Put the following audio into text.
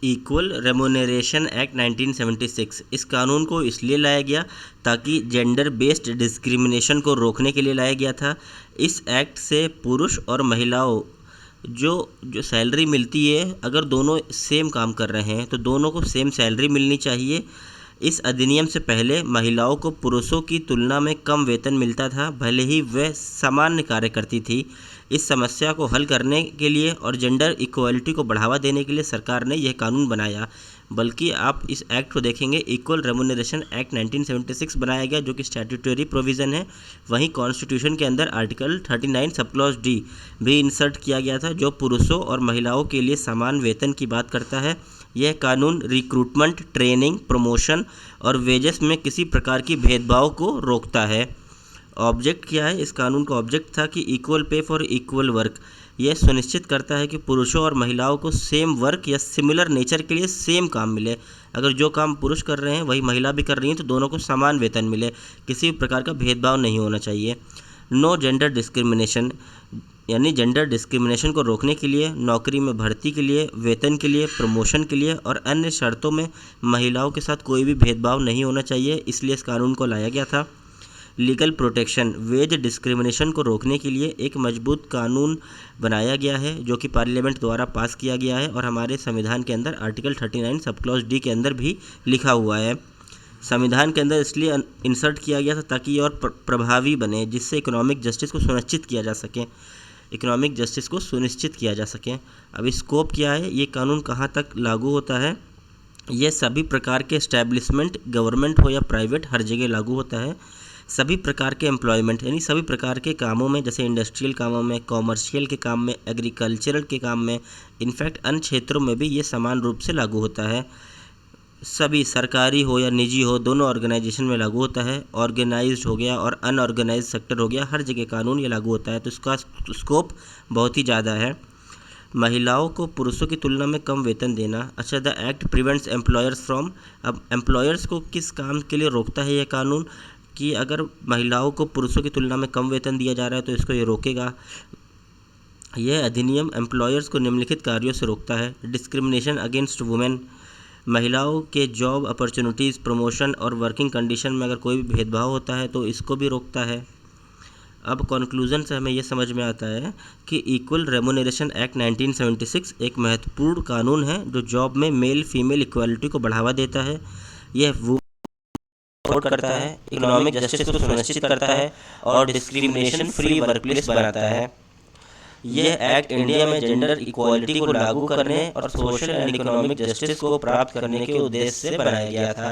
Equal remuneration act 1976। इस कानून को इसलिए लाया गया ताकि जेंडर बेस्ड डिस्क्रिमिनेशन को रोकने के लिए लाया गया था। इस एक्ट से पुरुष और महिलाओं जो जो सैलरी मिलती है, अगर दोनों सेम काम कर रहे हैं तो दोनों को सेम सैलरी मिलनी चाहिए। इस अधिनियम से पहले महिलाओं को पुरुषों की तुलना में कम वेतन मिलता था, भले ही वह सामान्य कार्य करती थी। इस समस्या को हल करने के लिए और जेंडर इक्वालिटी को बढ़ावा देने के लिए सरकार ने यह कानून बनाया। बल्कि आप इस एक्ट को देखेंगे, इक्वल रेम्यूनरेशन एक्ट 1976 बनाया गया, जो कि स्टैट्यूटरी प्रोविज़न है। वहीं कॉन्स्टिट्यूशन के अंदर आर्टिकल 39 सब क्लॉज डी भी इंसर्ट किया गया था, जो पुरुषों और महिलाओं के लिए समान वेतन की बात करता है। यह कानून रिक्रूटमेंट, ट्रेनिंग, प्रमोशन और वेजेस में किसी प्रकार की भेदभाव को रोकता है। ऑब्जेक्ट क्या है? इस कानून का ऑब्जेक्ट था कि equal pay for equal work. यह सुनिश्चित करता है कि पुरुषों और महिलाओं को सेम वर्क या सिमिलर नेचर के लिए सेम काम मिले। अगर जो काम पुरुष कर रहे हैं वही महिला भी कर रही हैं तो दोनों को समान वेतन मिले, किसी प्रकार का भेदभाव नहीं होना चाहिए। नो जेंडर डिस्क्रिमिनेशन, यानी जेंडर डिस्क्रिमिनेशन को रोकने के लिए नौकरी में भर्ती के लिए, वेतन के लिए, प्रमोशन के लिए और अन्य शर्तों में महिलाओं के साथ कोई भी भेदभाव नहीं होना चाहिए, इसलिए इस कानून को लाया गया था। लीगल प्रोटेक्शन, वेज डिस्क्रिमिनेशन को रोकने के लिए एक मजबूत कानून बनाया गया है, जो कि पार्लियामेंट द्वारा पास किया गया है और हमारे संविधान के अंदर आर्टिकल 39 सब क्लॉज डी के अंदर भी लिखा हुआ है। संविधान के अंदर इसलिए इंसर्ट किया गया था ताकि ये और प्रभावी बने, जिससे इकोनॉमिक जस्टिस को सुनिश्चित किया जा सके। अब स्कोप क्या है? ये कानून कहाँ तक लागू होता है? ये सभी प्रकार के एस्टैब्लिशमेंट, गवर्नमेंट हो या प्राइवेट, हर जगह लागू होता है। सभी प्रकार के एम्प्लॉयमेंट, यानी सभी प्रकार के कामों में, जैसे इंडस्ट्रियल कामों में, कॉमर्शियल के काम में, एग्रीकल्चरल के काम में, इनफैक्ट अन्य क्षेत्रों में भी ये समान रूप से लागू होता है। सभी सरकारी हो या निजी हो, दोनों ऑर्गेनाइजेशन में लागू होता है। ऑर्गेनाइज्ड हो गया और अनऑर्गेनाइज्ड सेक्टर हो गया, हर जगह कानून ये लागू होता है, तो इसका स्कोप बहुत ही ज़्यादा है। महिलाओं को पुरुषों की तुलना में कम वेतन देना। अच्छा, the act prevents employers from, अब एम्प्लॉयर्स को किस काम के लिए रोकता है यह कानून? कि अगर महिलाओं को पुरुषों की तुलना में कम वेतन दिया जा रहा है तो इसको ये रोकेगा। यह अधिनियम एम्प्लॉयर्स को निम्नलिखित कार्यों से रोकता है। डिस्क्रिमिनेशन अगेंस्ट वुमेन, महिलाओं के जॉब अपॉर्चुनिटीज़, प्रमोशन और वर्किंग कंडीशन में अगर कोई भी भेदभाव होता है तो इसको भी रोकता है। अब कंक्लूजन से हमें यह समझ में आता है कि इक्वल रेम्यूनरेशन एक्ट 1976 एक महत्वपूर्ण कानून है जो जॉब में मेल फीमेल इक्वालिटी को बढ़ावा देता है। यह सपोर्ट करता है, इकोनॉमिक जस्टिस को सुनिश्चित करता है और डिस्क्रिमिनेशन फ्री वर्कप्लेस बनाता है। यह एक्ट इंडिया में जेंडर इक्वालिटी को लागू करने और सोशल एंड इकोनॉमिक जस्टिस को प्राप्त करने के उद्देश्य से बनाया गया था